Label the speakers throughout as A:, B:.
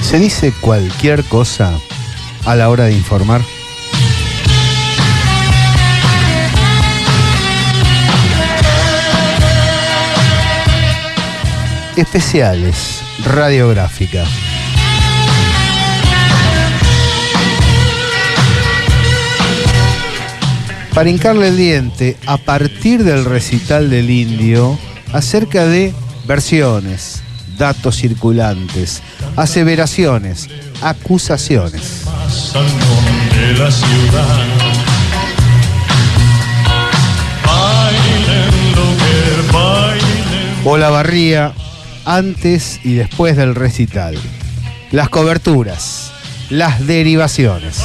A: ¿Se dice cualquier cosa a la hora de informar? Especiales, radiográfica. Para hincarle el diente, a partir del recital del Indio, acerca de versiones, datos circulantes, aseveraciones, acusaciones. Olavarría, antes y después del recital. Las coberturas, las derivaciones.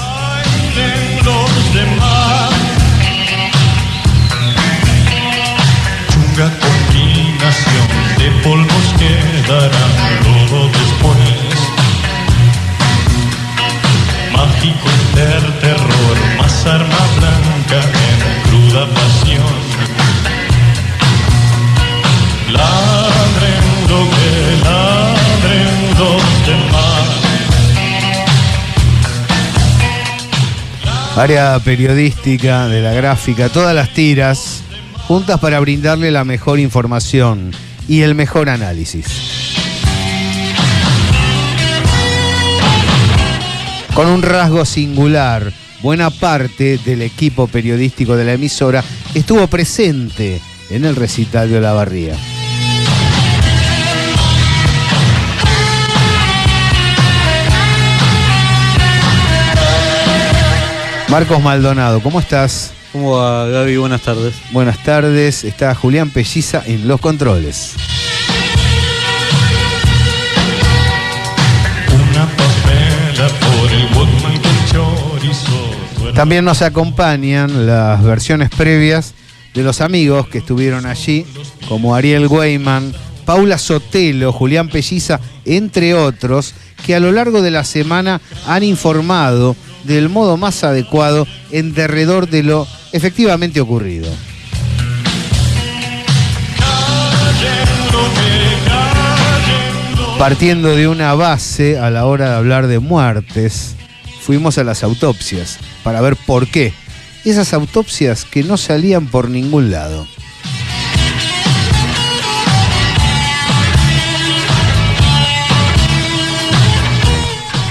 B: Chunga combinación de polvos que darán todo después. Mágico terror, más arma blanca en cruda pasión. Ladren lo que ladren los demás.
A: Área periodística de la gráfica, todas las tiras juntas para brindarle la mejor información y el mejor análisis. Con un rasgo singular, buena parte del equipo periodístico de la emisora estuvo presente en el recital de Olavarría. Marcos Maldonado, ¿cómo estás?
C: ¿Cómo va, Gaby? Buenas tardes.
A: Buenas tardes. Está Julián Pelliza en los controles.
B: Una papela por el Walkman con chorizo.
A: También nos acompañan las versiones previas de los amigos que estuvieron allí, como Ariel Weyman, Paula Sotelo, Julián Pelliza, entre otros, que a lo largo de la semana han informado del modo más adecuado en derredor de lo efectivamente ocurrido. Partiendo de una base a la hora de hablar de muertes, fuimos a las autopsias para ver por qué. Esas autopsias que no salían por ningún lado.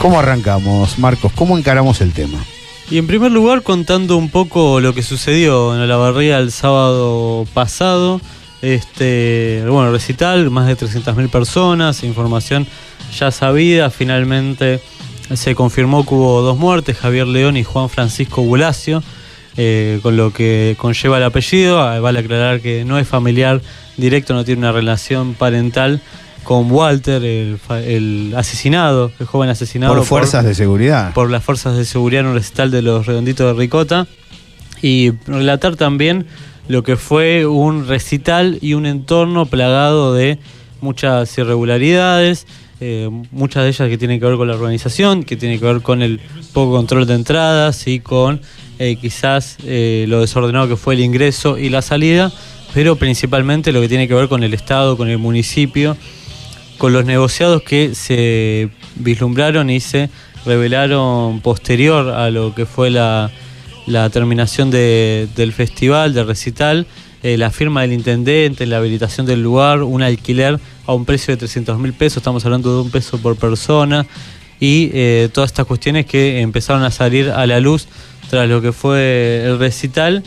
A: ¿Cómo arrancamos, Marcos? ¿Cómo encaramos el tema?
C: Y en primer lugar, contando un poco lo que sucedió en Olavarría el sábado pasado. Recital, más de 300.000 personas, información ya sabida. Finalmente se confirmó que hubo 2 muertes, Javier León y Juan Francisco Bulacio, con lo que conlleva el apellido. Vale aclarar que no es familiar directo, no tiene una relación parental con Walter, el asesinado, el joven asesinado
A: por fuerzas de seguridad.
C: Por las fuerzas de seguridad en un recital de los Redonditos de Ricota. Y relatar también lo que fue un recital y un entorno plagado de muchas irregularidades, muchas de ellas que tienen que ver con la organización, que tienen que ver con el poco control de entradas y con quizás lo desordenado que fue el ingreso y la salida, pero principalmente lo que tiene que ver con el Estado, con el municipio, con los negociados que se vislumbraron y se revelaron posterior a lo que fue la terminación del festival, del recital, la firma del intendente, la habilitación del lugar, un alquiler a un precio de 300.000 pesos, estamos hablando de $1 por persona, y todas estas cuestiones que empezaron a salir a la luz tras lo que fue el recital,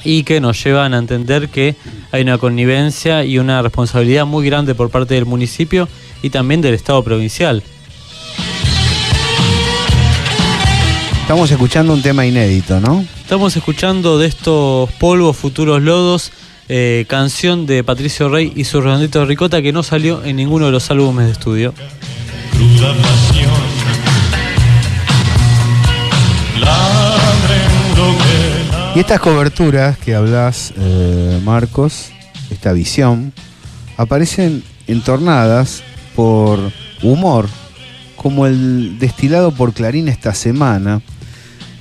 C: y que nos llevan a entender que hay una connivencia y una responsabilidad muy grande por parte del municipio y también del Estado provincial.
A: Estamos escuchando un tema inédito, ¿no?
C: Estamos escuchando De estos polvos, futuros lodos, canción de Patricio Rey y sus Redonditos de Ricota, que no salió en ninguno de los álbumes de estudio.
B: Cruda pasión.
A: Y estas coberturas que hablas, Marcos, esta visión, aparecen entornadas por humor, como el destilado por Clarín esta semana,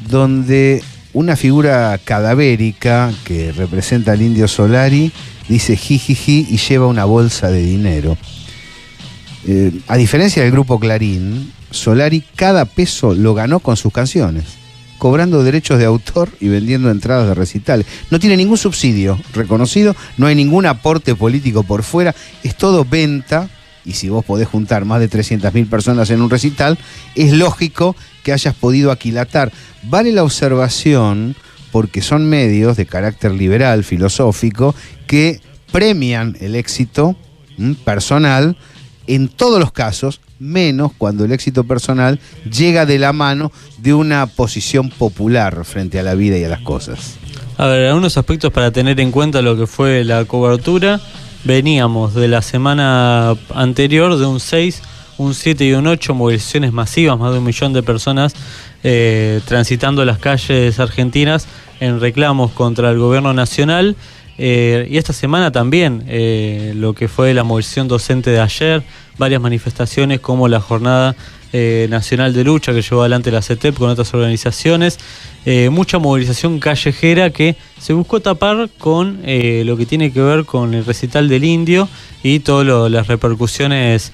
A: donde una figura cadavérica que representa al Indio Solari dice jijiji y lleva una bolsa de dinero. A diferencia del grupo Clarín, Solari cada peso lo ganó con sus canciones, cobrando derechos de autor y vendiendo entradas de recitales. No tiene ningún subsidio reconocido, no hay ningún aporte político por fuera, es todo venta. Y si vos podés juntar más de 300.000 personas en un recital, es lógico que hayas podido aquilatar. Vale la observación porque son medios de carácter liberal, filosófico, que premian el éxito personal en todos los casos, menos cuando el éxito personal llega de la mano de una posición popular frente a la vida y a las cosas.
C: A ver, algunos aspectos para tener en cuenta lo que fue la cobertura. Veníamos de la semana anterior de un 6, un 7 y un 8, movilizaciones masivas, más de 1 millón de personas transitando las calles argentinas en reclamos contra el gobierno nacional. Y esta semana también lo que fue la movilización docente de ayer, varias manifestaciones como la Jornada Nacional de Lucha que llevó adelante la CETEP con otras organizaciones, mucha movilización callejera que se buscó tapar con lo que tiene que ver con el recital del Indio y todas las repercusiones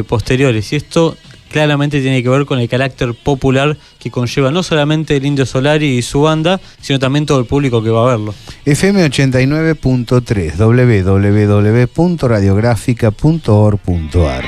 C: posteriores. Y esto claramente tiene que ver con el carácter popular que conlleva no solamente el Indio Solari y su banda, sino también todo el público que va a verlo.
A: FM 89.3, www.radiografica.org.ar.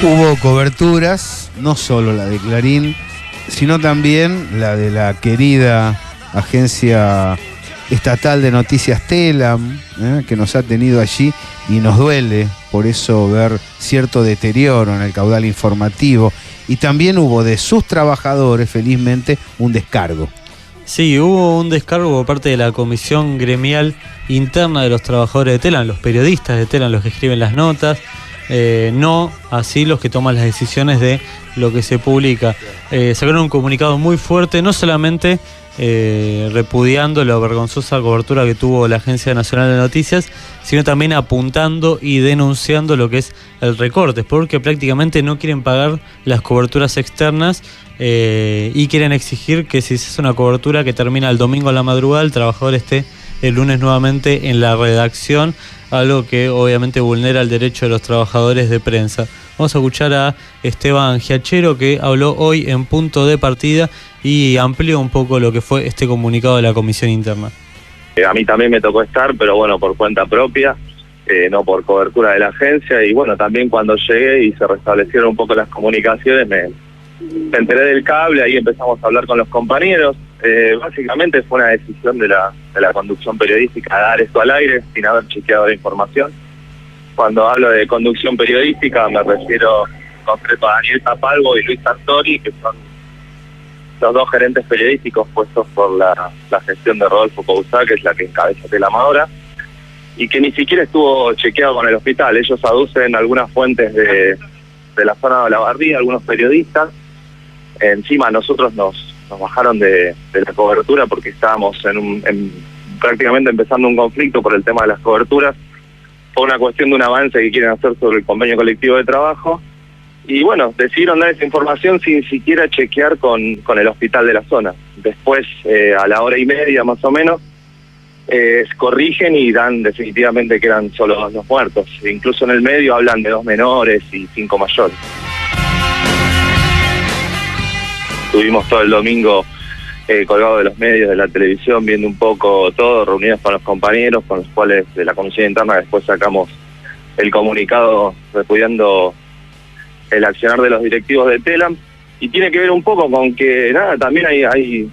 A: Hubo coberturas, no solo la de Clarín, sino también la de la querida agencia estatal de noticias Telam, que nos ha tenido allí y nos duele por eso ver cierto deterioro en el caudal informativo. Y también hubo de sus trabajadores, felizmente, un descargo.
C: Sí, hubo un descargo por parte de la comisión gremial interna de los trabajadores de Telam, los periodistas de Telam, los que escriben las notas. No así los que toman las decisiones de lo que se publica. Sacaron un comunicado muy fuerte, no solamente repudiando la vergonzosa cobertura que tuvo la Agencia Nacional de Noticias, sino también apuntando y denunciando lo que es el recorte, porque prácticamente no quieren pagar las coberturas externas y quieren exigir que si se hace una cobertura que termina el domingo a la madrugada, el trabajador esté el lunes nuevamente en la redacción, algo que obviamente vulnera el derecho de los trabajadores de prensa. Vamos a escuchar a Esteban Giachero, que habló hoy en Punto de Partida y amplió un poco lo que fue este comunicado de la comisión interna.
D: A mí también me tocó estar, pero bueno, por cuenta propia, no por cobertura de la agencia. Y bueno, también cuando llegué y se restablecieron un poco las comunicaciones, me enteré del cable, ahí empezamos a hablar con los compañeros. Básicamente fue una decisión de la conducción periodística dar esto al aire sin haber chequeado la información. Cuando hablo de conducción periodística me refiero en concreto a Daniel Tapalvo y Luis Sartori, que son los dos gerentes periodísticos puestos por la gestión de Rodolfo Cousá, que es la que encabeza Telam ahora, y que ni siquiera estuvo chequeado con el hospital. Ellos aducen algunas fuentes de la zona de Olavarría, algunos periodistas. Encima nosotros nos bajaron de la cobertura porque estábamos prácticamente empezando un conflicto por el tema de las coberturas, por una cuestión de un avance que quieren hacer sobre el convenio colectivo de trabajo. Y bueno, decidieron dar esa información sin siquiera chequear con el hospital de la zona. Después, a la hora y media más o menos, corrigen y dan definitivamente que eran solo 2 muertos. Incluso en el medio hablan de 2 menores y 5 mayores. Estuvimos todo el domingo colgados de los medios, de la televisión, viendo un poco todo, reunidos con los compañeros, con los cuales de la comisión interna después sacamos el comunicado repudiando el accionar de los directivos de Telam. Y tiene que ver un poco con que, nada, también hay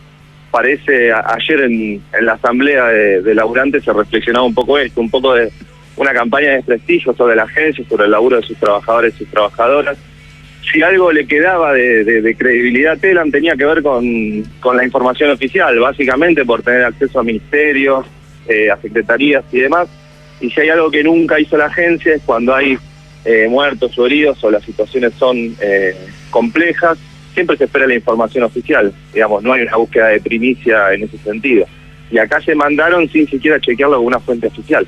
D: parece, ayer en la asamblea de laburantes se reflexionaba un poco esto, un poco de una campaña de desprestigio sobre la agencia, sobre el laburo de sus trabajadores y sus trabajadoras. Si algo le quedaba de credibilidad a Telam tenía que ver con la información oficial, básicamente por tener acceso a ministerios, a secretarías y demás. Y si hay algo que nunca hizo la agencia es cuando hay muertos o heridos o las situaciones son complejas, siempre se espera la información oficial, digamos, no hay una búsqueda de primicia en ese sentido. Y acá se mandaron sin siquiera chequearlo con una fuente oficial.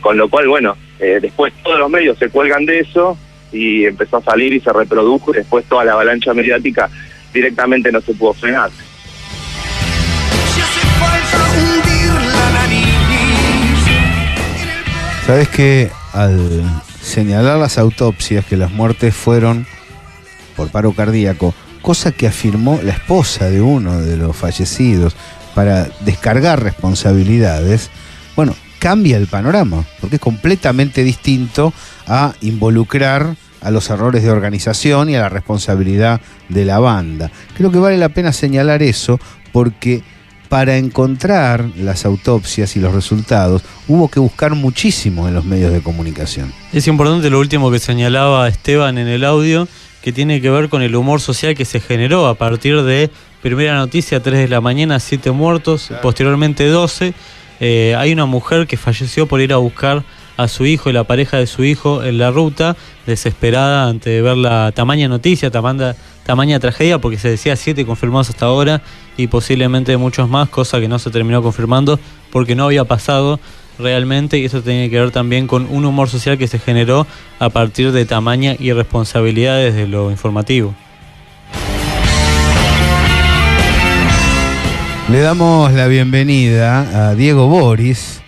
D: Con lo cual, bueno, después todos los medios se cuelgan de eso y empezó a salir y se reprodujo, y después toda la avalancha mediática directamente no se pudo frenar.
A: ¿Sabes que al señalar las autopsias que las muertes fueron por paro cardíaco, cosa que afirmó la esposa de uno de los fallecidos para descargar responsabilidades, bueno, cambia el panorama, porque es completamente distinto a involucrar a los errores de organización y a la responsabilidad de la banda? Creo que vale la pena señalar eso, porque para encontrar las autopsias y los resultados hubo que buscar muchísimo en los medios de comunicación.
C: Es importante lo último que señalaba Esteban en el audio, que tiene que ver con el humor social que se generó a partir de primera noticia, 3 de la mañana, 7 muertos, claro. Posteriormente 12. Hay una mujer que falleció por ir a buscar a su hijo y la pareja de su hijo en la ruta, desesperada ante ver la tamaña noticia, tamaña tragedia, porque se decía 7 confirmados hasta ahora y posiblemente muchos más, cosa que no se terminó confirmando porque no había pasado realmente, y eso tiene que ver también con un humor social que se generó a partir de tamaña irresponsabilidad desde lo informativo.
A: Le damos la bienvenida a Diego Boris,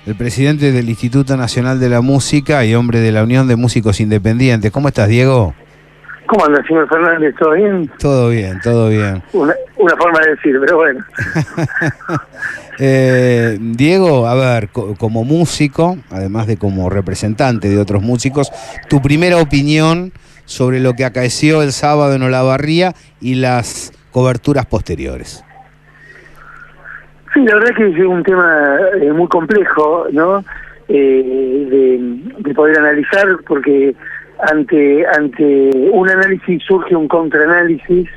A: el presidente del Instituto Nacional de la Música y hombre de la Unión de Músicos Independientes. ¿Cómo estás, Diego?
E: ¿Cómo anda, señor Fernández? ¿Todo bien?
A: Todo bien, todo bien.
E: Una forma de decir, pero bueno.
A: Diego, a ver, como músico, además de como representante de otros músicos, tu primera opinión sobre lo que acaeció el sábado en Olavarría y las coberturas posteriores.
E: Sí, la verdad que es un tema muy complejo, ¿no? De poder analizar, porque ante un análisis surge un contraanálisis,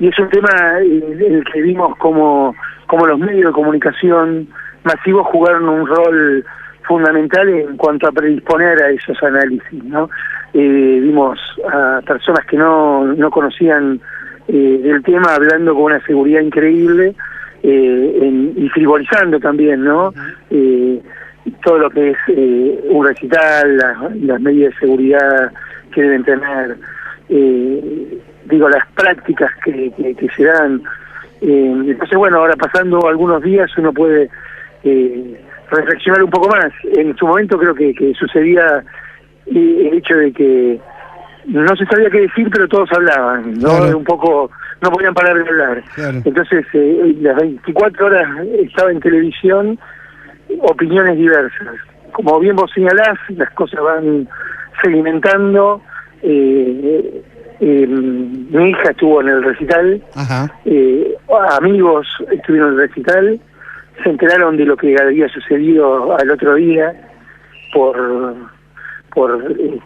E: y es un tema en el que vimos como los medios de comunicación masivos jugaron un rol fundamental en cuanto a predisponer a esos análisis, ¿no? Vimos a personas que no conocían del tema hablando con una seguridad increíble, y frivolizando también, ¿no? Todo lo que es un recital, las medidas de seguridad que deben tener, las prácticas que se dan. Entonces, bueno, ahora pasando algunos días uno puede reflexionar un poco más. En su momento creo que sucedía el hecho de que no se sabía qué decir, pero todos hablaban, ¿no? Claro. Un poco, no podían parar de hablar. Claro. Entonces, las 24 horas estaba en televisión, opiniones diversas. Como bien vos señalás, las cosas van sedimentando. Mi hija estuvo en el recital. Ajá. Amigos estuvieron en el recital, se enteraron de lo que había sucedido al otro día por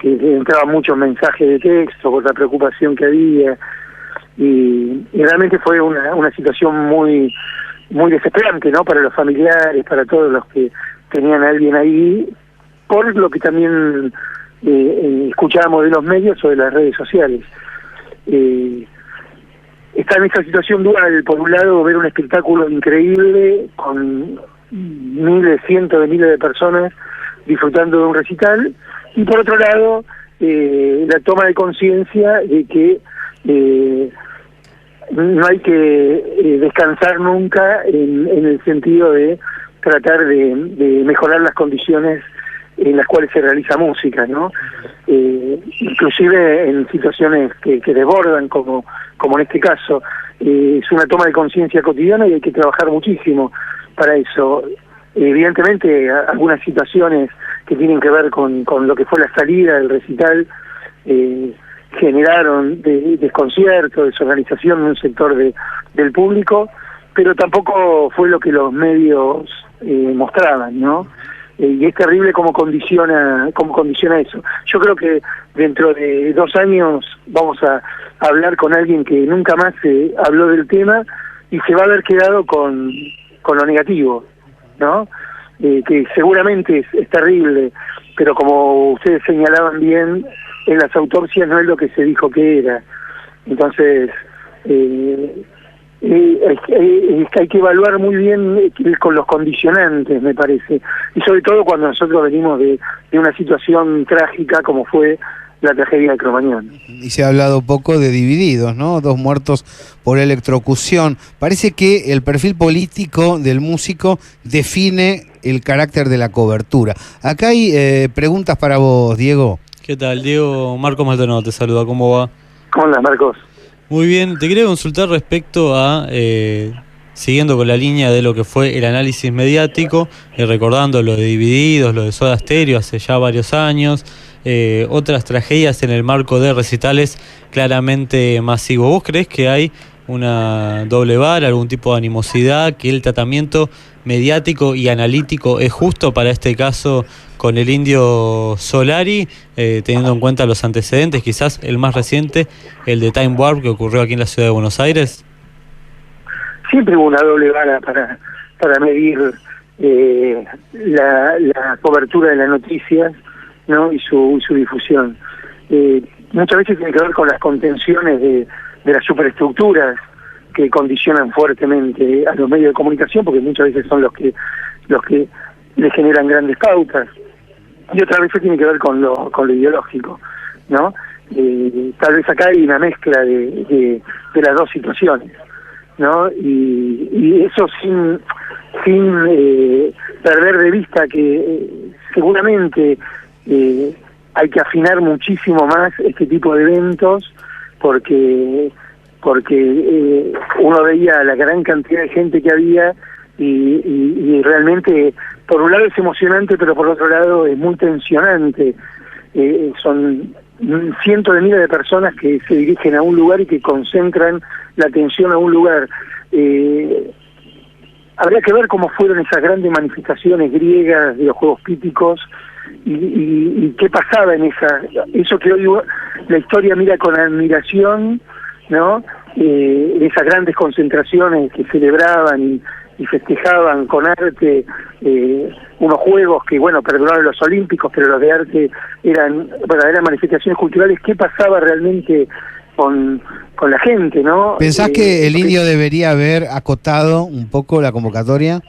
E: que entraban muchos mensajes de texto, por la preocupación que había, y realmente fue una situación muy muy desesperante, ¿no? Para los familiares, para todos los que tenían a alguien ahí, por lo que también escuchábamos de los medios o de las redes sociales. Está en esta situación dual, por un lado ver un espectáculo increíble con miles, cientos de miles de personas disfrutando de un recital, y por otro lado la toma de conciencia de que no hay que descansar nunca en el sentido de tratar de mejorar las condiciones en las cuales se realiza música, ¿no? Inclusive en situaciones que desbordan, como en este caso. Es una toma de conciencia cotidiana y hay que trabajar muchísimo para eso. Evidentemente, algunas situaciones que tienen que ver con lo que fue la salida del recital generaron desconcierto, desorganización en un sector del público, pero tampoco fue lo que los medios mostraban, ¿no? Y es terrible cómo condiciona eso. Yo creo que dentro de 2 años vamos a hablar con alguien que nunca más habló del tema y se va a haber quedado con lo negativo, ¿no? que seguramente es terrible, pero como ustedes señalaban bien, en las autopsias no es lo que se dijo que era. Entonces, hay que evaluar muy bien con los condicionantes, me parece, y sobre todo cuando nosotros venimos de una situación trágica como fue la tragedia de Cromañón.
A: Y se ha hablado poco de Divididos, ¿no? 2 muertos por electrocución. Parece que el perfil político del músico define el carácter de la cobertura. Acá hay preguntas para vos, Diego.
C: ¿Qué tal, Diego? Marcos Maldonado te saluda, ¿cómo va?
E: ¿Cómo andas, Marcos?
C: Muy bien, te quería consultar respecto a, siguiendo con la línea de lo que fue el análisis mediático, recordando lo de Divididos, lo de Soda Stereo hace ya varios años, otras tragedias en el marco de recitales claramente masivos. ¿Vos creés que hay una doble vara, algún tipo de animosidad, que el tratamiento mediático y analítico es justo para este caso con el Indio Solari, teniendo en cuenta los antecedentes, quizás el más reciente, el de Time Warp que ocurrió aquí en la ciudad de Buenos Aires?
E: Siempre hubo una doble vara para medir la cobertura de las noticias, ¿no? y su difusión. Muchas veces tiene que ver con las contenciones de las superestructuras que condicionan fuertemente a los medios de comunicación, porque muchas veces son los que le generan grandes pautas, y otras veces tiene que ver con lo ideológico, ¿no? Tal vez acá hay una mezcla de las dos situaciones, ¿no? Y eso sin perder de vista que seguramente hay que afinar muchísimo más este tipo de eventos, porque uno veía la gran cantidad de gente que había y realmente, por un lado es emocionante, pero por otro lado es muy tensionante. Son cientos de miles de personas que se dirigen a un lugar y que concentran la atención a un lugar. Habría que ver cómo fueron esas grandes manifestaciones griegas de los Juegos Píticos y qué pasaba en eso que hoy la historia mira con admiración, ¿no? Esas grandes concentraciones que celebraban y festejaban con arte unos juegos que, bueno, perdonaron los olímpicos, pero los de arte eran verdaderas manifestaciones culturales. ¿Qué pasaba realmente con la gente, no?
A: ¿Pensás que el Indio debería haber acotado un poco la convocatoria?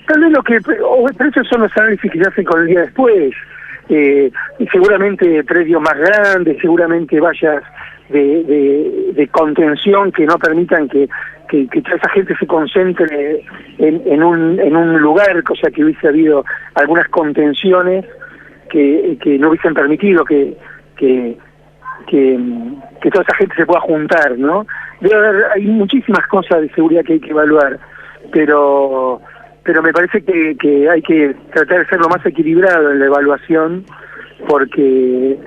E: Tal vez pero esos son los análisis que se hacen con el día después. Y seguramente predios más grandes, seguramente vallas de contención que no permitan que toda esa gente se concentre en un lugar, cosa que hubiese habido algunas contenciones que no hubiesen permitido que toda esa gente se pueda juntar, ¿no? Hay muchísimas cosas de seguridad que hay que evaluar, pero me parece que hay que tratar de ser lo más equilibrado en la evaluación, porque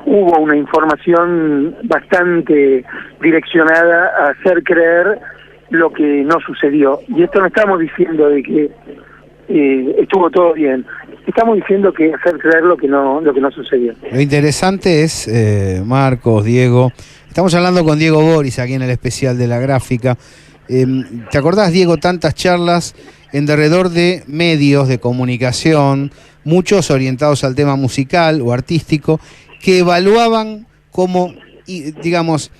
E: hubo una información bastante direccionada a hacer creer lo que no sucedió. Y esto no estamos diciendo de que estuvo todo bien, estamos diciendo que hacer creer lo que no sucedió.
A: Lo interesante es, Marcos, Diego, estamos hablando con Diego Boris aquí en el especial de la gráfica. ¿Te acordás, Diego, tantas charlas en derredor de medios de comunicación, muchos orientados al tema musical o artístico, que evaluaban como, digamos,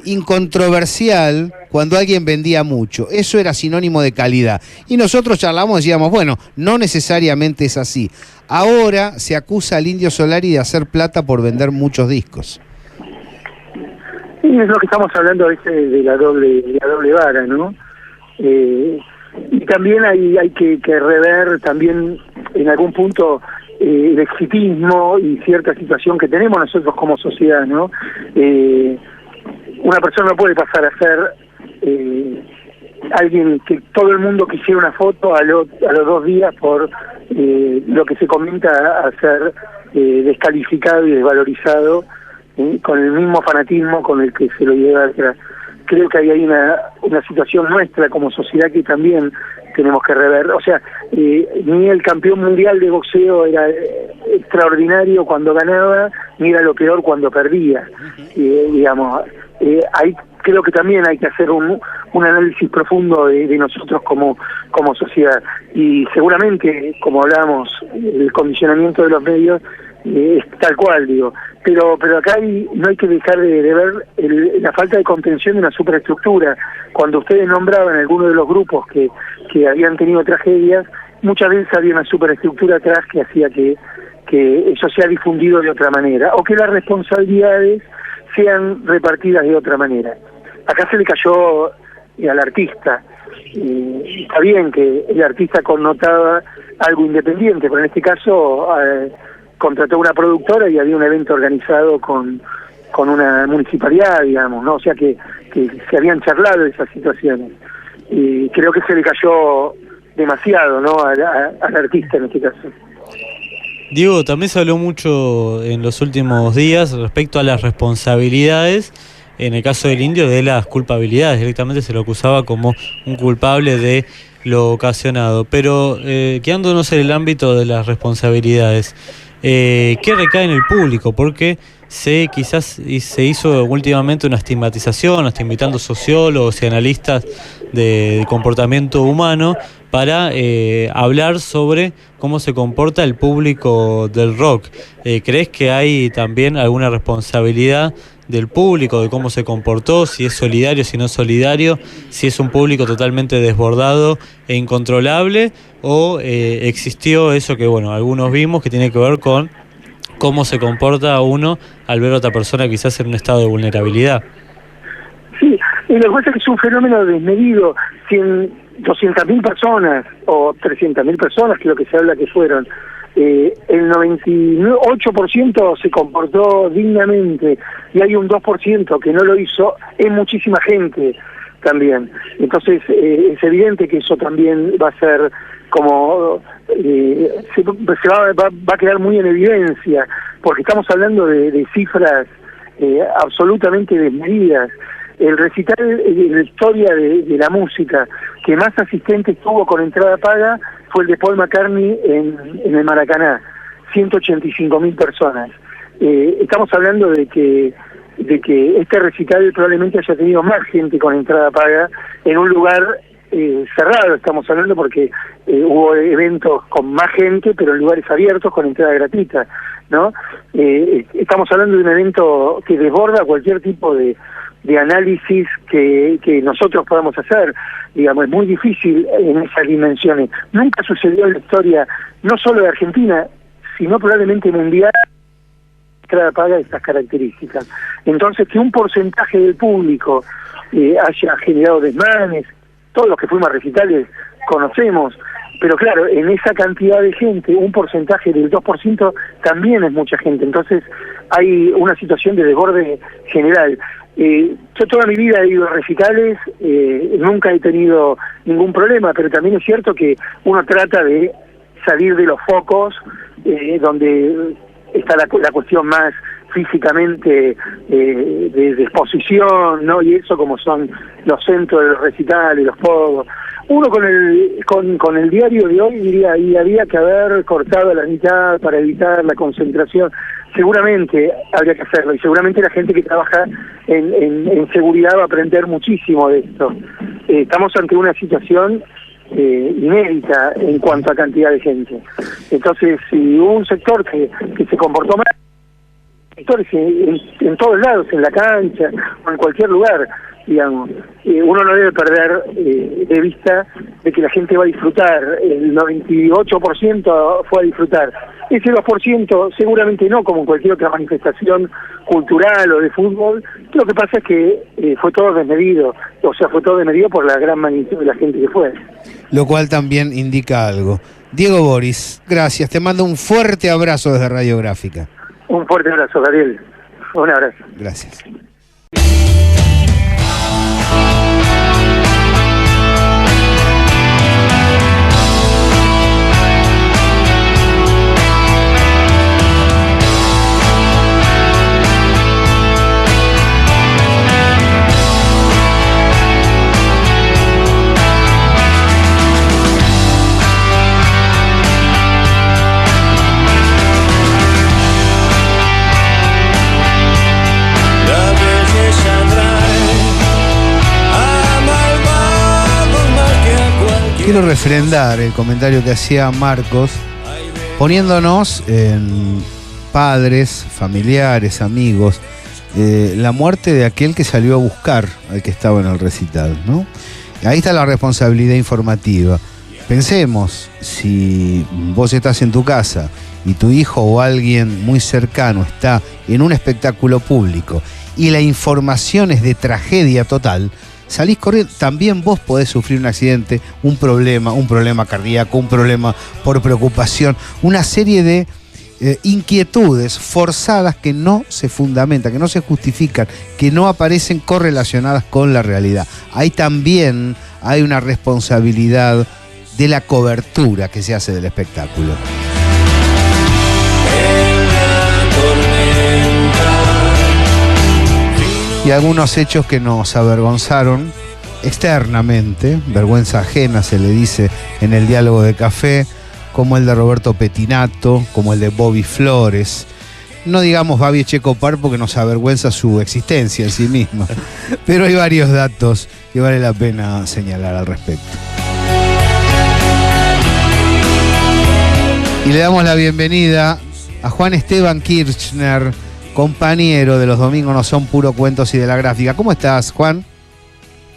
A: incontroversial cuando alguien vendía mucho? Eso era sinónimo de calidad. Y nosotros charlamos y decíamos, bueno, no necesariamente es así. Ahora se acusa al Indio Solari de hacer plata por vender muchos discos.
E: Sí, es lo que estamos hablando a veces de la doble vara, ¿no? Y también hay que rever también en algún punto el exitismo y cierta situación que tenemos nosotros como sociedad, ¿no? Una persona no puede pasar a ser alguien que todo el mundo quisiera una foto a los 2 días por lo que se comenta a ser descalificado y desvalorizado, con el mismo fanatismo con el que se lo lleva atrás. Creo que ahí hay una situación nuestra como sociedad que también tenemos que rever. O sea, ni el campeón mundial de boxeo era extraordinario cuando ganaba, ni era lo peor cuando perdía. Digamos, ahí creo que también hay que hacer un análisis profundo de nosotros como sociedad. Y seguramente, como hablábamos, el condicionamiento de los medios es tal cual, digo. Pero acá no hay que dejar de ver la falta de contención de una superestructura. Cuando ustedes nombraban algunos de los grupos que habían tenido tragedias, muchas veces había una superestructura atrás que hacía que eso sea difundido de otra manera, o que las responsabilidades sean repartidas de otra manera. Acá se le cayó al artista. Está bien que el artista connotaba algo independiente, pero en este caso contrató una productora y había un evento organizado con una municipalidad, digamos, ¿no? O sea que se habían charlado esas situaciones. Y creo que se le cayó demasiado, ¿no? Al artista en este caso.
C: Diego, también se habló mucho en los últimos días respecto a las responsabilidades, en el caso del Indio, de las culpabilidades. Directamente se lo acusaba como un culpable de lo ocasionado. Pero quedándonos en el ámbito de las responsabilidades, ¿qué recae en el público? Porque se hizo últimamente una estigmatización, hasta invitando sociólogos y analistas de comportamiento humano para hablar sobre cómo se comporta el público del rock. ¿Crees que hay también alguna responsabilidad del público, de cómo se comportó, si es solidario, si no es solidario, si es un público totalmente desbordado e incontrolable, o existió eso que, bueno, algunos vimos, que tiene que ver con cómo se comporta uno al ver a otra persona quizás en un estado de vulnerabilidad?
E: Sí, y lo que pasa es que es un fenómeno desmedido. 200.000 personas o 300.000 personas, que es lo que se habla que fueron, el 98% se comportó dignamente y hay un 2% que no lo hizo, es muchísima gente también. Entonces es evidente que eso también va a ser como va a quedar muy en evidencia, porque estamos hablando de cifras absolutamente desmedidas. El recital en la historia de la música que más asistentes tuvo con entrada paga fue el de Paul McCartney en el Maracaná, 185.000 personas. Estamos hablando de que este recital probablemente haya tenido más gente con entrada paga en un lugar cerrado, estamos hablando, porque hubo eventos con más gente, pero en lugares abiertos con entrada gratuita, ¿no? Estamos hablando de un evento que desborda cualquier tipo de análisis que nosotros podamos hacer. Digamos, es muy difícil en esas dimensiones. Nunca sucedió en la historia, no solo de Argentina, sino probablemente mundial, entrada paga de estas características. Entonces, que un porcentaje del público haya generado desmanes, todos los que fuimos a recitales conocemos, pero claro, en esa cantidad de gente, un porcentaje del 2% también es mucha gente. Entonces, hay una situación de desborde general. Yo toda mi vida he ido a recitales, nunca he tenido ningún problema, pero también es cierto que uno trata de salir de los focos donde está la cuestión más físicamente de exposición, ¿no? Y eso, como son los centros de los recitales, los pogos. Uno con el diario de hoy diría, y había que haber cortado la mitad para evitar la concentración. Seguramente habría que hacerlo, y seguramente la gente que trabaja en seguridad va a aprender muchísimo de esto. Estamos ante una situación inédita en cuanto a cantidad de gente. Entonces, si hubo un sector que se comportó mal, sectores en todos lados, en la cancha o en cualquier lugar, digamos, uno no debe perder de vista de que la gente va a disfrutar. El 98% fue a disfrutar. Ese 2% seguramente no, como en cualquier otra manifestación cultural o de fútbol. Lo que pasa es que fue todo desmedido, o sea, fue todo desmedido por la gran magnitud de la gente que fue.
A: Lo cual también indica algo. Diego Boris, gracias. Te mando un fuerte abrazo desde Radiográfica.
E: Un fuerte abrazo, Gabriel. Un abrazo.
A: Gracias.
F: La
A: quiero refrendar el comentario que hacía Marcos, poniéndonos en padres, familiares, amigos, la muerte de aquel que salió a buscar al que estaba en el recital, ¿no? Ahí está la responsabilidad informativa. Pensemos, si vos estás en tu casa y tu hijo o alguien muy cercano está en un espectáculo público y la información es de tragedia total, salís corriendo. También vos podés sufrir un accidente, un problema cardíaco, un problema por preocupación, una serie de inquietudes forzadas que no se fundamentan, que no se justifican, que no aparecen correlacionadas con la realidad. Ahí también hay una responsabilidad de la cobertura que se hace del espectáculo. Y algunos hechos que nos avergonzaron externamente, vergüenza ajena se le dice en el diálogo de café, como el de Roberto Pettinato, como el de Bobby Flores. No digamos Babi Echecopar porque nos avergüenza su existencia en sí misma, pero hay varios datos que vale la pena señalar al respecto. Y le damos la bienvenida a Juan Esteban Kirchner, compañero de Los Domingos No Son Puro Cuentos y de la Gráfica. ¿Cómo estás, Juan?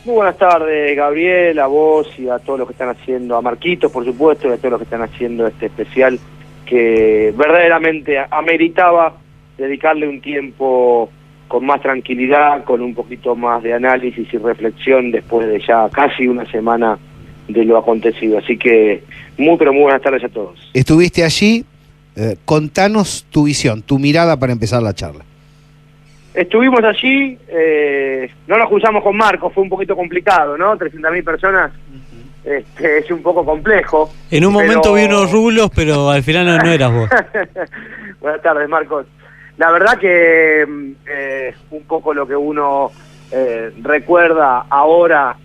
F: Muy buenas tardes, Gabriel, a vos y a todos los que están haciendo, a Marquitos, por supuesto, y a todos los que están haciendo este especial que verdaderamente ameritaba dedicarle un tiempo con más tranquilidad, con un poquito más de análisis y reflexión después de ya casi una semana de lo acontecido. Así que muy buenas tardes a todos.
A: Estuviste allí, contanos tu visión, tu mirada para empezar la charla.
F: Estuvimos allí, no nos cruzamos con Marcos, fue un poquito complicado, ¿no? 300.000 personas, es un poco complejo.
C: En un momento vi unos rulos, pero al final no eras vos.
F: Buenas tardes, Marcos. La verdad que un poco lo que uno recuerda ahora,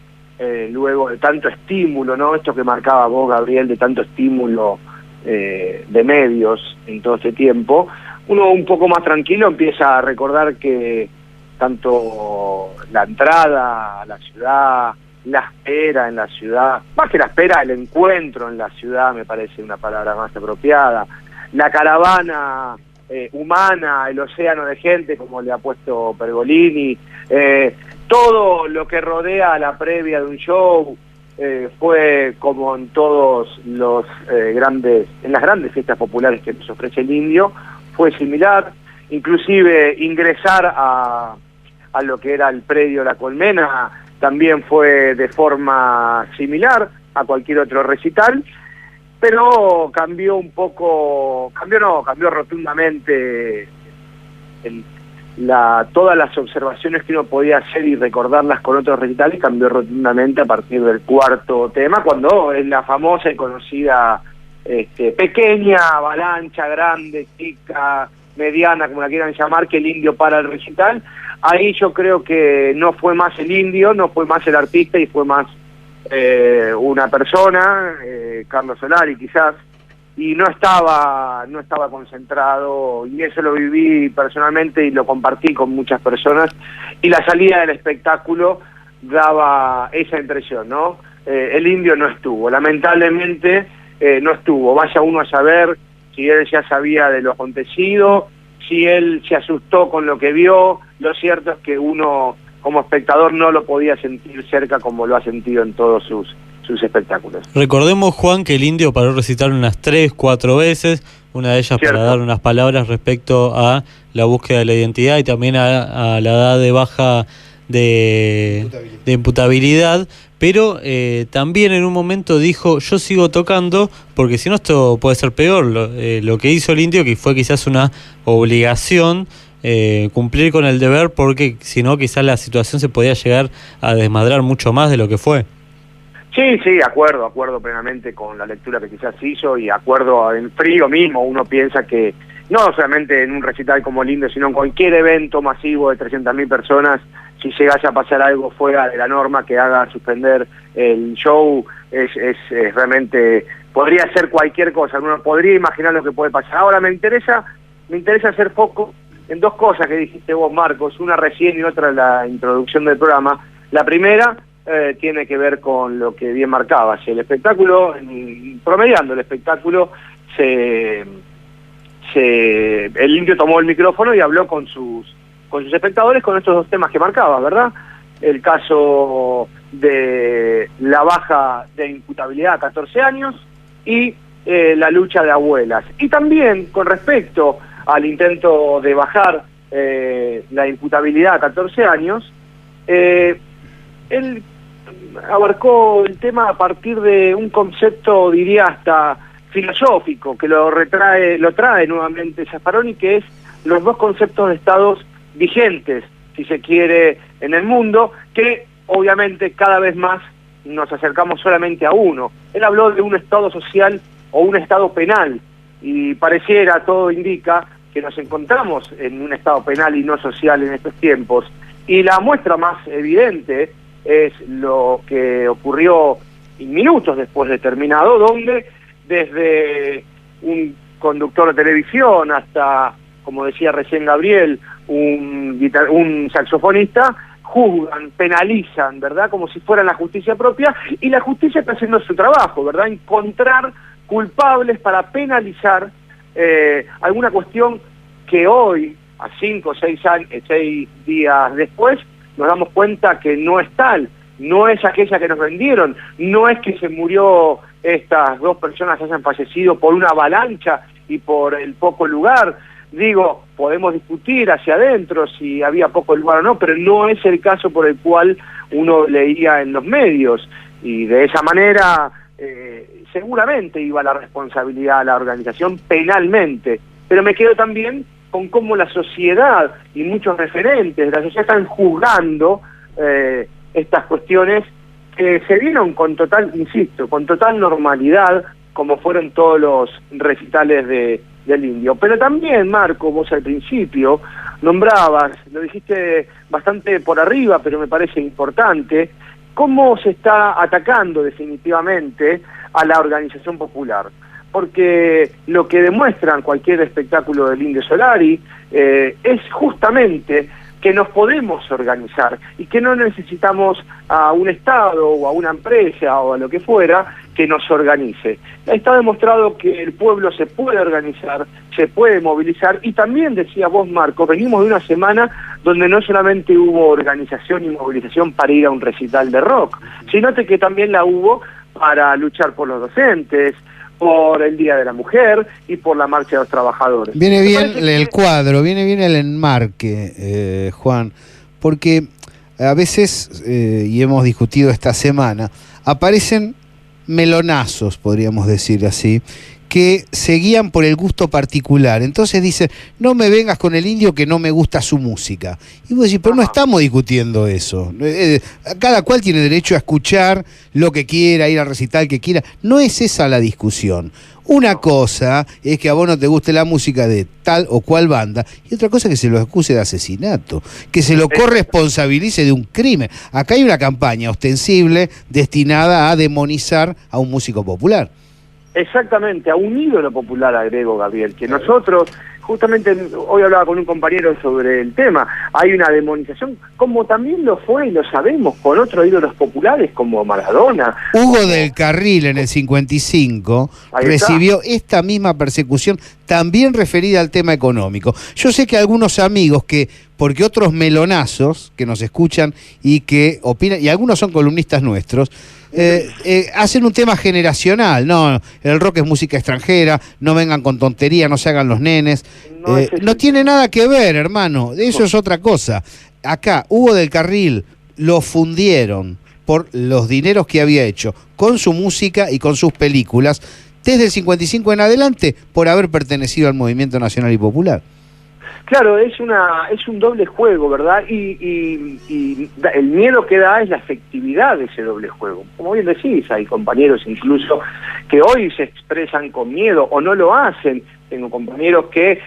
F: luego de tanto estímulo, ¿no? Esto que marcaba vos, Gabriel, de tanto estímulo de medios en todo este tiempo, uno un poco más tranquilo empieza a recordar que tanto la entrada a la ciudad, la espera en la ciudad, más que la espera, el encuentro en la ciudad me parece una palabra más apropiada, la caravana humana, el océano de gente, como le ha puesto Pergolini, todo lo que rodea a la previa de un show, fue como en todos los en las grandes fiestas populares que nos ofrece el Indio, fue similar, inclusive ingresar a lo que era el predio La Colmena también fue de forma similar a cualquier otro recital, pero cambió rotundamente todas las observaciones que uno podía hacer y recordarlas con otros recitales, cambió rotundamente a partir del cuarto tema, cuando es la famosa y conocida pequeña avalancha, grande, chica, mediana, como la quieran llamar, que el Indio para el recital. Ahí yo creo que no fue más el Indio, no fue más el artista y fue más una persona, Carlos Solari quizás, y no estaba concentrado, y eso lo viví personalmente y lo compartí con muchas personas, y la salida del espectáculo daba esa impresión, ¿no? El Indio no estuvo, lamentablemente no estuvo. Vaya uno a saber si él ya sabía de lo acontecido, si él se asustó con lo que vio. Lo cierto es que uno como espectador no lo podía sentir cerca como lo ha sentido en todos sus espectáculos.
C: Recordemos, Juan, que el Indio paró recitar unas 3-4 veces, una de ellas
F: Cierto.
C: para dar unas palabras respecto a la búsqueda de la identidad y también a la edad de baja de imputabilidad, pero también en un momento dijo: yo sigo tocando porque si no esto puede ser peor. Lo que hizo el Indio, que fue quizás una obligación, cumplir con el deber, porque si no quizás la situación se podía llegar a desmadrar mucho más de lo que fue.
F: Sí, acuerdo plenamente con la lectura que quizás hizo, y acuerdo en frío mismo. Uno piensa que no solamente en un recital como el Indio, sino en cualquier evento masivo de 300.000 personas, si llegase a pasar algo fuera de la norma que haga suspender el show, es realmente, podría ser cualquier cosa, uno podría imaginar lo que puede pasar. Ahora me interesa hacer foco en dos cosas que dijiste vos, Marcos, una recién y otra en la introducción del programa. La primera, tiene que ver con lo que bien marcabas. El espectáculo, promediando el espectáculo, el Indio tomó el micrófono y habló con sus espectadores con estos dos temas que marcabas, ¿verdad? El caso de la baja de imputabilidad a 14 años y la lucha de abuelas. Y también con respecto al intento de bajar la imputabilidad a 14 años, él abarcó el tema a partir de un concepto, diría hasta filosófico, que lo trae nuevamente Zaffaroni, que es los dos conceptos de estados vigentes, si se quiere, en el mundo, que obviamente cada vez más nos acercamos solamente a uno. Él habló de un estado social o un estado penal, y pareciera, todo indica, que nos encontramos en un estado penal y no social en estos tiempos. Y la muestra más evidente es lo que ocurrió minutos después de terminado, donde desde un conductor de televisión hasta, como decía recién Gabriel, un saxofonista, juzgan, penalizan, ¿verdad? Como si fuera la justicia propia, y la justicia está haciendo su trabajo, ¿verdad? Encontrar culpables para penalizar alguna cuestión que hoy, a 5 o 6 días después, nos damos cuenta que no es tal, no es aquella que nos vendieron, no es que se murió estas dos personas, hayan fallecido por una avalancha y por el poco lugar. Digo, podemos discutir hacia adentro si había poco lugar o no, pero no es el caso por el cual uno leía en los medios, y de esa manera seguramente iba la responsabilidad a la organización penalmente, pero me quedo también con cómo la sociedad y muchos referentes de la sociedad están juzgando estas cuestiones que se dieron con total, insisto, con total normalidad, como fueron todos los recitales del Indio. Pero también, Marco, vos al principio nombrabas, lo dijiste bastante por arriba, pero me parece importante, cómo se está atacando definitivamente a la organización popular. Porque lo que demuestran cualquier espectáculo del Indio Solari es justamente que nos podemos organizar y que no necesitamos a un Estado o a una empresa o a lo que fuera que nos organice. Está demostrado que el pueblo se puede organizar, se puede movilizar, y también, decías vos, Marco, venimos de una semana donde no solamente hubo organización y movilización para ir a un recital de rock, sino que también la hubo para luchar por los docentes, por el Día de la Mujer y por la Marcha de los Trabajadores.
A: Viene bien el cuadro, viene bien el enmarque, Juan, porque a veces, y hemos discutido esta semana, aparecen melonazos, podríamos decir así, que se guían por el gusto particular. Entonces dicen, no me vengas con el Indio que no me gusta su música. Y vos decís, pero no estamos discutiendo eso. Cada cual tiene derecho a escuchar lo que quiera, ir al recital que quiera. No es esa la discusión. Una cosa es que a vos no te guste la música de tal o cual banda, y otra cosa es que se lo acuse de asesinato, que se lo corresponsabilice de un crimen. Acá hay una campaña ostensible destinada a demonizar a un músico popular.
F: Exactamente, a un ídolo popular, agrego, Gabriel, que nosotros, justamente hoy hablaba con un compañero sobre el tema, hay una demonización, como también lo fue, y lo sabemos, con otros ídolos populares como Maradona.
A: Hugo del Carril en el 55 recibió esta misma persecución, también referida al tema económico. Yo sé que algunos amigos porque otros melonazos que nos escuchan y que opinan, y algunos son columnistas nuestros, hacen un tema generacional. No, el rock es música extranjera, no vengan con tontería, no se hagan los nenes. No tiene nada que ver, hermano, eso es otra cosa. Acá, Hugo del Carril lo fundieron por los dineros que había hecho con su música y con sus películas desde el 55 en adelante, por haber pertenecido al movimiento nacional y popular.
F: Claro, es un doble juego, ¿verdad? Y el miedo que da es la efectividad de ese doble juego. Como bien decís, hay compañeros incluso que hoy se expresan con miedo o no lo hacen. Tengo compañeros que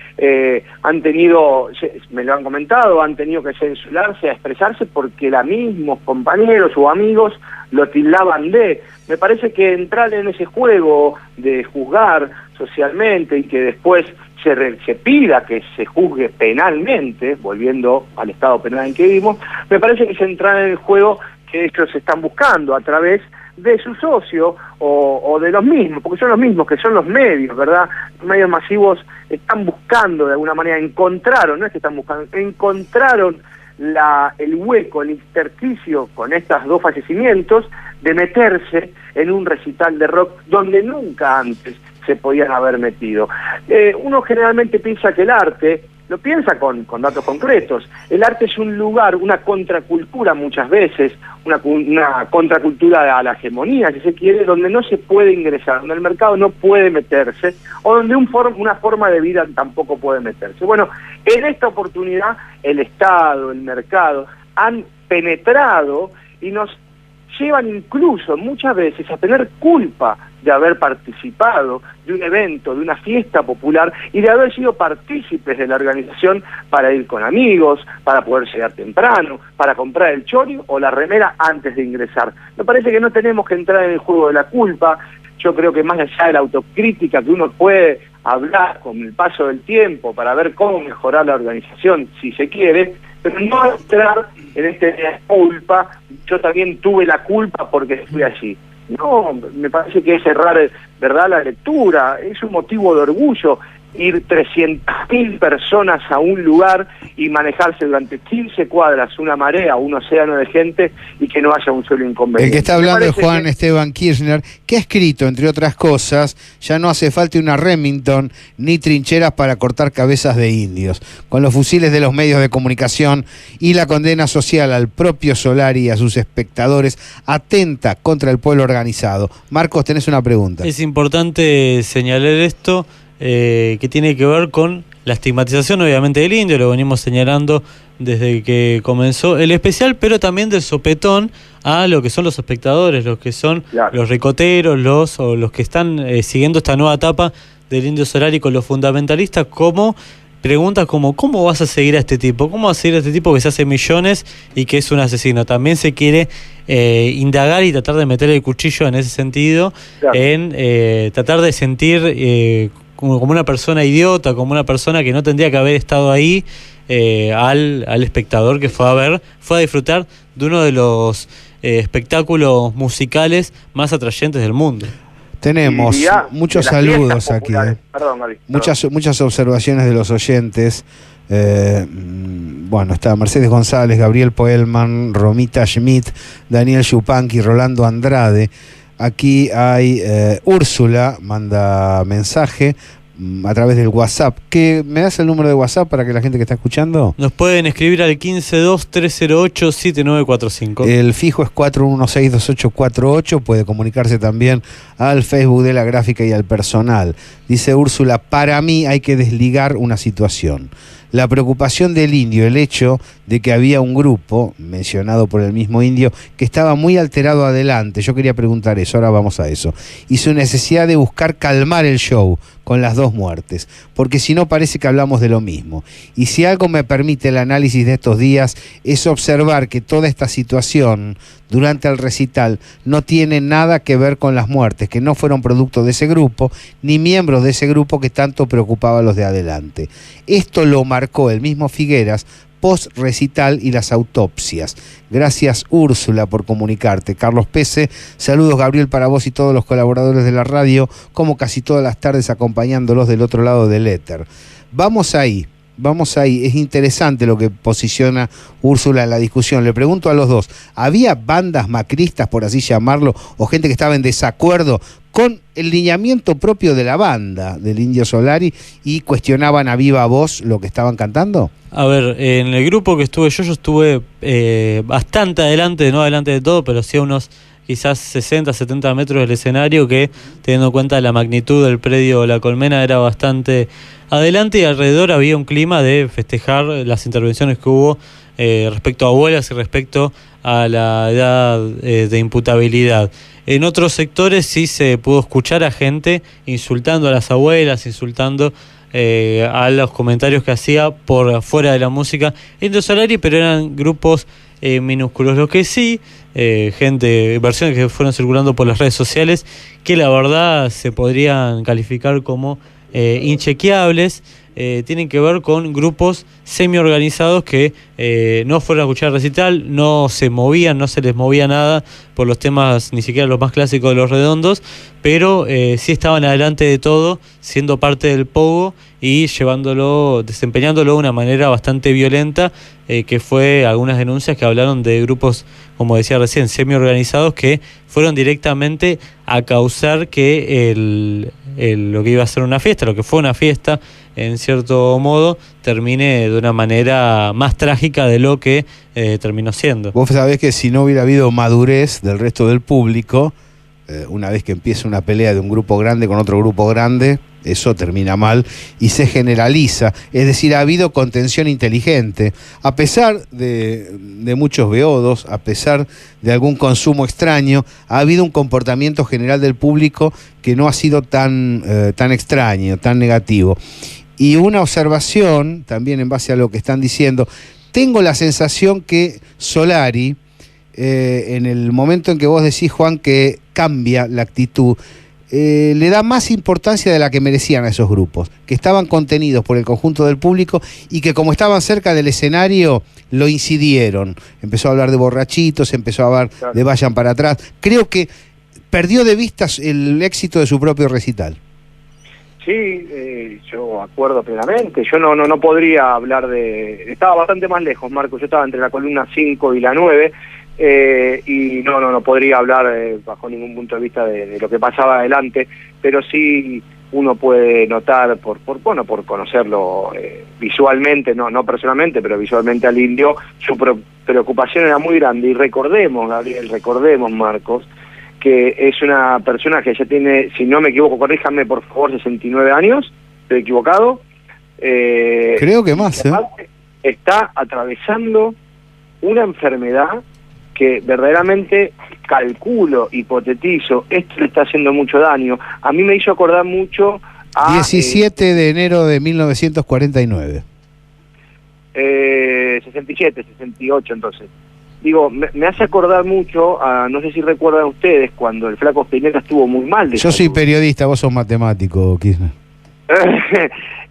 F: han tenido, me lo han comentado, han tenido que censurarse a expresarse porque los mismos compañeros o amigos lo tildaban de. Me parece que entrar en ese juego de juzgar socialmente y que después se pida que se juzgue penalmente, volviendo al estado penal en que vivimos, me parece que es entrar en el juego que ellos están buscando a través de su socio o de los mismos, porque son los mismos que son los medios, ¿verdad? Los medios masivos están buscando de alguna manera, encontraron el hueco, el intersticio con estos 2 fallecimientos de meterse en un recital de rock donde nunca antes se podían haber metido. Uno generalmente piensa que el arte, lo piensa con datos concretos, el arte es un lugar, una contracultura muchas veces, una contracultura a la hegemonía, si se quiere, donde no se puede ingresar, donde el mercado no puede meterse, o donde una forma de vida tampoco puede meterse. Bueno, en esta oportunidad el Estado, el mercado, han penetrado y nos llevan incluso muchas veces a tener culpa de haber participado de un evento, de una fiesta popular y de haber sido partícipes de la organización para ir con amigos, para poder llegar temprano, para comprar el chori o la remera antes de ingresar. Me parece que no tenemos que entrar en el juego de la culpa. Yo creo que más allá de la autocrítica que uno puede hablar con el paso del tiempo para ver cómo mejorar la organización, si se quiere, pero no entrar en este culpa, yo también tuve la culpa porque fui allí. No, me parece que es errar, ¿verdad?, la lectura, es un motivo de orgullo ir 300.000 personas a un lugar y manejarse durante 15 cuadras una marea, un océano de gente y que no haya un solo inconveniente.
A: El que está hablando es Juan Esteban Kirchner, que ha escrito, entre otras cosas, ya no hace falta una Remington ni trincheras para cortar cabezas de indios. Con los fusiles de los medios de comunicación y la condena social al propio Solari y a sus espectadores atenta contra el pueblo organizado. Marcos, tenés una pregunta.
C: Es importante señalar esto, que tiene que ver con la estigmatización obviamente del indio, lo venimos señalando desde que comenzó el especial, pero también del sopetón a lo que son los espectadores, los que son los ricoteros, los que están siguiendo esta nueva etapa del Indio Solari con los fundamentalistas, como preguntas como ¿cómo vas a seguir a este tipo? ¿Cómo vas a seguir a este tipo que se hace millones y que es un asesino? También se quiere indagar y tratar de meter el cuchillo en ese sentido, en tratar de sentir como una persona idiota, como una persona que no tendría que haber estado ahí, al espectador que fue a disfrutar de uno de los espectáculos musicales más atrayentes del mundo.
A: Tenemos muchos saludos aquí.
F: Perdón, Gaby.
A: Muchas observaciones de los oyentes. Bueno, está Mercedes González, Gabriel Poelman, Romita Schmidt, Daniel Yupanqui, Rolando Andrade. Aquí hay Úrsula, manda mensaje a través del WhatsApp. ¿Me das el número de WhatsApp para que la gente que está escuchando?
C: Nos pueden escribir al 152-308-7945.
A: El fijo es 4162848. Puede comunicarse también al Facebook de La Gráfica y al personal. Dice Úrsula, para mí hay que desligar una situación. La preocupación del indio, el hecho de que había un grupo, mencionado por el mismo indio, que estaba muy alterado adelante. Yo quería preguntar eso, ahora vamos a eso. Y su necesidad de buscar calmar el show con las 2 muertes, porque si no parece que hablamos de lo mismo. Y si algo me permite el análisis de estos días, es observar que toda esta situación durante el recital no tiene nada que ver con las muertes, que no fueron producto de ese grupo, ni miembros de ese grupo que tanto preocupaba a los de adelante. Esto lo marcó el mismo Figueras post-recital y las autopsias. Gracias, Úrsula, por comunicarte. Carlos Pese, saludos, Gabriel, para vos y todos los colaboradores de la radio, como casi todas las tardes acompañándolos del otro lado del éter. Vamos ahí. Es interesante lo que posiciona Úrsula en la discusión. Le pregunto a los dos, ¿había bandas macristas, por así llamarlo, o gente que estaba en desacuerdo con el lineamiento propio de la banda del Indio Solari y cuestionaban a viva voz lo que estaban cantando?
C: A ver, en el grupo que estuve yo estuve bastante adelante, no adelante de todo, pero sí a unos quizás 60, 70 metros del escenario, que teniendo en cuenta la magnitud del predio La Colmena era bastante adelante, y alrededor había un clima de festejar las intervenciones que hubo respecto a abuelas y respecto a la edad de imputabilidad. En otros sectores sí se pudo escuchar a gente insultando a las abuelas, insultando a los comentarios que hacía por fuera de la música Indio Solari, pero eran grupos minúsculos. Lo que sí, versiones que fueron circulando por las redes sociales, que la verdad se podrían calificar como inchequeables, tienen que ver con grupos semi-organizados que no fueron a escuchar el recital, no se movían, no se les movía nada por los temas, ni siquiera los más clásicos de Los Redondos, pero sí estaban adelante de todo, siendo parte del pogo y desempeñándolo de una manera bastante violenta, que fue algunas denuncias que hablaron de grupos, como decía recién, semi-organizados que fueron directamente a causar que lo que iba a ser una fiesta, lo que fue una fiesta, en cierto modo, termine de una manera más trágica de lo que terminó siendo.
A: Vos sabés que si no hubiera habido madurez del resto del público, una vez que empieza una pelea de un grupo grande con otro grupo grande, eso termina mal y se generaliza. Es decir, ha habido contención inteligente. A pesar de muchos beodos, a pesar de algún consumo extraño, ha habido un comportamiento general del público que no ha sido tan extraño, tan negativo. Y una observación, también en base a lo que están diciendo, tengo la sensación que Solari, en el momento en que vos decís, Juan, que cambia la actitud, le da más importancia de la que merecían a esos grupos, que estaban contenidos por el conjunto del público y que como estaban cerca del escenario lo incidieron. Empezó a hablar de borrachitos, empezó a hablar de vayan para atrás. Creo que perdió de vista el éxito de su propio recital.
F: Sí, yo acuerdo plenamente. Yo no podría hablar de... Estaba bastante más lejos, Marco. Yo estaba entre la columna 5 y la 9. Y no podría hablar bajo ningún punto de vista de lo que pasaba adelante, pero sí uno puede notar por conocerlo visualmente, no personalmente, pero visualmente al Indio, su preocupación era muy grande. Y recordemos, Gabriel, Marcos, que es una persona que ya tiene, si no me equivoco, corríjame por favor, 69 años, ¿estoy equivocado?
A: Creo que más,
F: está atravesando una enfermedad que verdaderamente calculo, hipotetizo, esto le está haciendo mucho daño. A mí me hizo acordar mucho a...
A: 17 de enero de 1949.
F: 67, 68 entonces. Digo, me hace acordar mucho a, no sé si recuerdan ustedes, cuando el Flaco Spinetta estuvo muy mal de
A: Yo
F: salud.
A: soy periodista, vos sos matemático, Kirchner.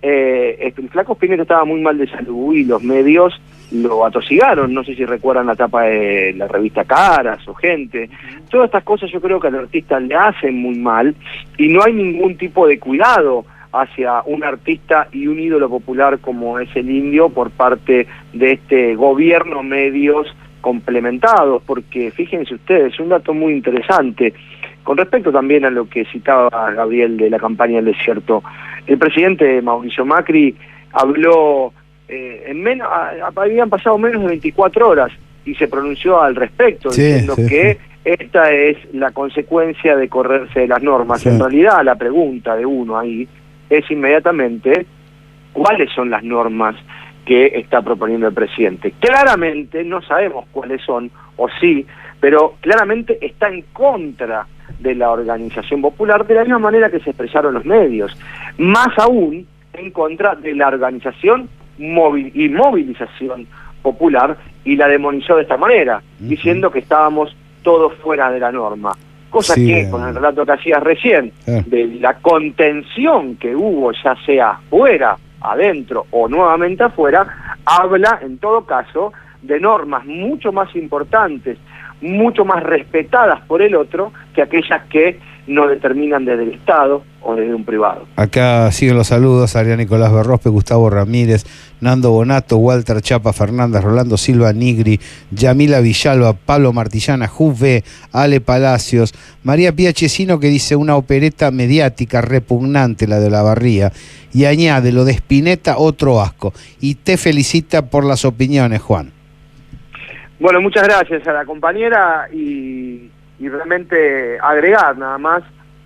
F: El Flaco Spinetta estaba muy mal de salud y los medios lo atosigaron. No sé si recuerdan la tapa de la revista Caras o Gente. Todas estas cosas yo creo que al artista le hacen muy mal y no hay ningún tipo de cuidado hacia un artista y un ídolo popular como es el Indio por parte de este gobierno, medios complementados, porque fíjense ustedes, un dato muy interesante con respecto también a lo que citaba Gabriel de la campaña del desierto. El presidente Mauricio Macri habló habían pasado menos de 24 horas y se pronunció al respecto, diciendo que esta es la consecuencia de correrse de las normas. En realidad la pregunta de uno ahí es inmediatamente cuáles son las normas que está proponiendo el presidente. Claramente no sabemos cuáles son, o sí, pero claramente está en contra de la organización popular, de la misma manera que se expresaron los medios, más aún en contra de la organización y movilización popular, y la demonizó de esta manera, diciendo que estábamos todos fuera de la norma. Cosa que, con el relato que hacías recién, de la contención que hubo, ya sea fuera, adentro o nuevamente afuera, habla en todo caso de normas mucho más importantes, mucho más respetadas por el otro que aquellas que no determinan desde el Estado o desde un privado.
A: Acá siguen los saludos: Adrián Nicolás Berrospe, Gustavo Ramírez, Nando Bonato, Walter Chapa Fernández, Rolando Silva Nigri, Yamila Villalba, Pablo Martillana, Juve, Ale Palacios, María Pía Chesino, que dice una opereta mediática repugnante la de Olavarría, y añade lo de Spinetta, otro asco, y te felicita por las opiniones, Juan.
F: Bueno, muchas gracias a la compañera y realmente agregar nada más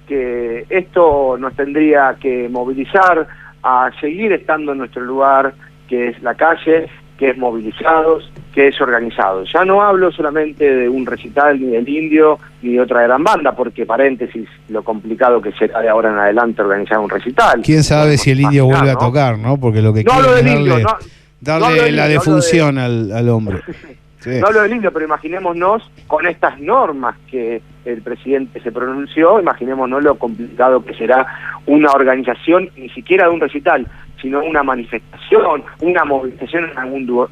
F: que esto nos tendría que movilizar a seguir estando en nuestro lugar, que es la calle, que es movilizados, que es organizados. Ya no hablo solamente de un recital ni del Indio ni de otra gran banda, porque paréntesis, lo complicado que será de ahora en adelante organizar un recital.
A: ¿Quién sabe si el Indio vuelve a tocar, no? Porque lo que quiere es darle la defunción al hombre. Sí.
F: No hablo del Indio, pero imaginémonos con estas normas que el presidente se pronunció, imaginémonos lo complicado que será una organización, ni siquiera de un recital, sino una manifestación, una movilización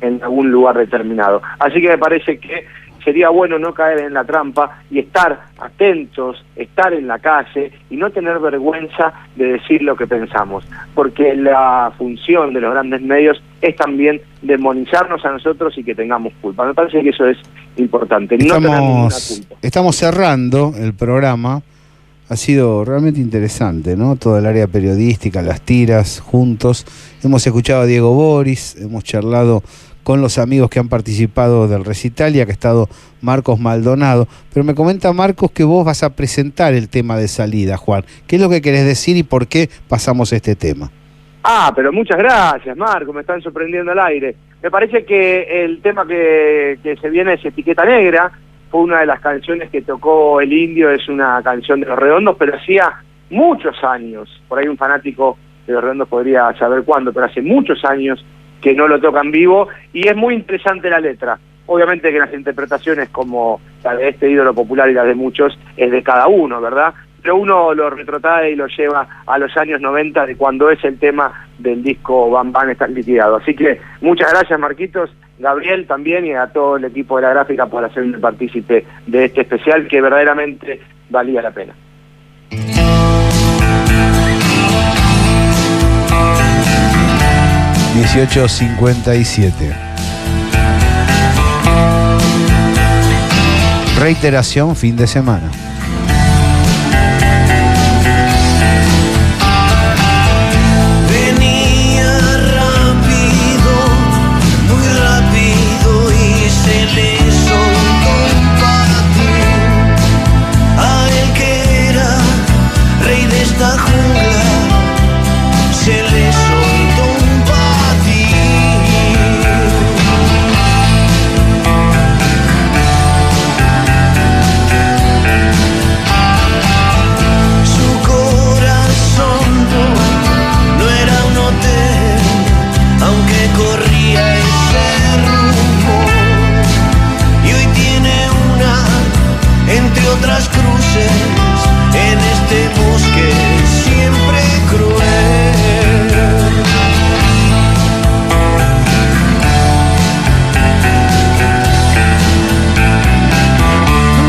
F: en algún lugar determinado. Así que me parece que sería bueno no caer en la trampa y estar atentos, estar en la calle y no tener vergüenza de decir lo que pensamos, porque la función de los grandes medios es también demonizarnos a nosotros y que tengamos culpa. Me parece que eso es importante, no tener ninguna culpa.
A: Estamos cerrando el programa. Ha sido realmente interesante, ¿no? Todo el área periodística, las tiras, juntos. Hemos escuchado a Diego Boris, hemos charlado con los amigos que han participado del recital y ha estado Marcos Maldonado. Pero me comenta Marcos que vos vas a presentar el tema de salida, Juan. ¿Qué es lo que querés decir y por qué pasamos este tema?
F: Pero muchas gracias, Marco, me están sorprendiendo al aire. Me parece que el tema que se viene es Etiqueta Negra. Fue una de las canciones que tocó el Indio, es una canción de Los Redondos, pero hacía muchos años, por ahí un fanático de Los Redondos podría saber cuándo, pero hace muchos años que no lo tocan vivo, y es muy interesante la letra. Obviamente que las interpretaciones como la de este ídolo popular y las de muchos es de cada uno, ¿verdad? Pero uno lo retrotrae y lo lleva a los años 90 de cuando es el tema del disco Bam Bam Está Liquidado. Así que muchas gracias, Marquitos, Gabriel también, y a todo el equipo de La Gráfica por hacerme partícipe de este especial que verdaderamente valía la pena.
A: ...18:57... Reiteración fin de semana.
G: Otras cruces en este bosque siempre cruel.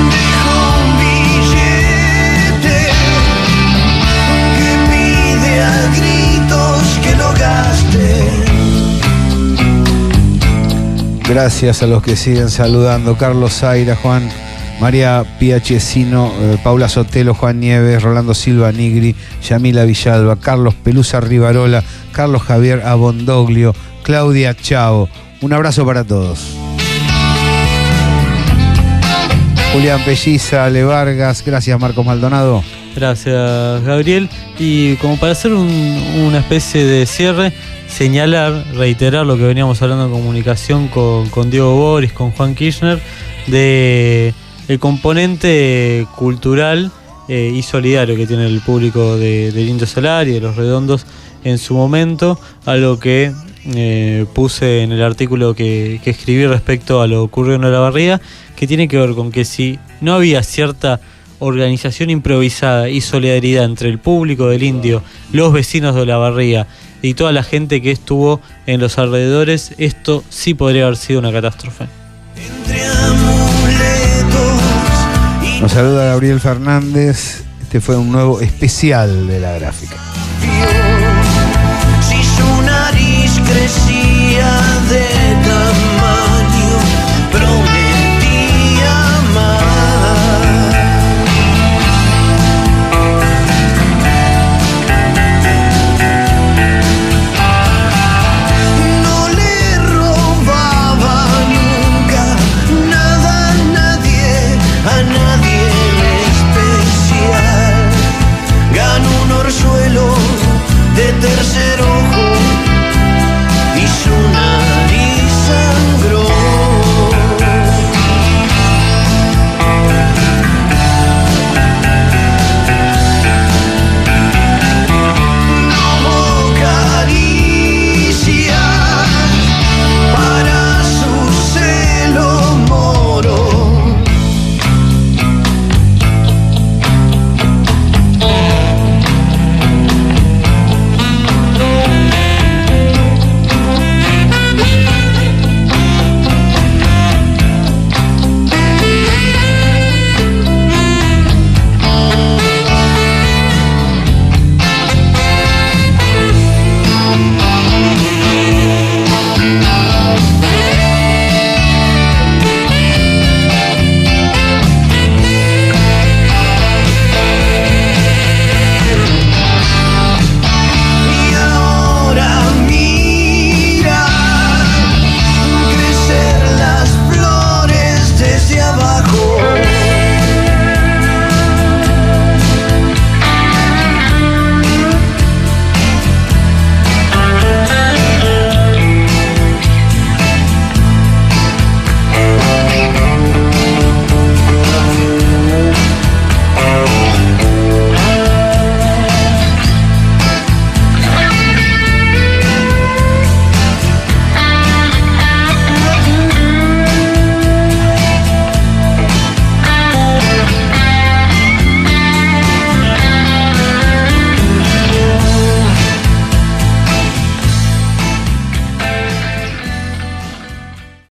G: Dejo un billete que pide a gritos que lo gasten.
A: Gracias a los que siguen saludando. Carlos Zaira, Juan, María Piachesino, Paula Sotelo, Juan Nieves, Rolando Silva Nigri, Yamila Villalba, Carlos Pelusa Rivarola, Carlos Javier Abondoglio, Claudia Chavo. Un abrazo para todos. Julián Pelliza, Ale Vargas, gracias Marcos Maldonado.
C: Gracias, Gabriel. Y como para hacer una especie de cierre, reiterar lo que veníamos hablando en comunicación con Diego Boris, con Juan Kirchner, de el componente cultural y solidario que tiene el público del Indio Solari y de Los Redondos en su momento, algo que puse en el artículo que escribí respecto a lo ocurrido en Olavarría, que tiene que ver con que si no había cierta organización improvisada y solidaridad entre el público del Indio, los vecinos de Olavarría y toda la gente que estuvo en los alrededores, esto sí podría haber sido una catástrofe.
A: Nos saluda Gabriel Fernández. Este fue un nuevo especial de La Gráfica.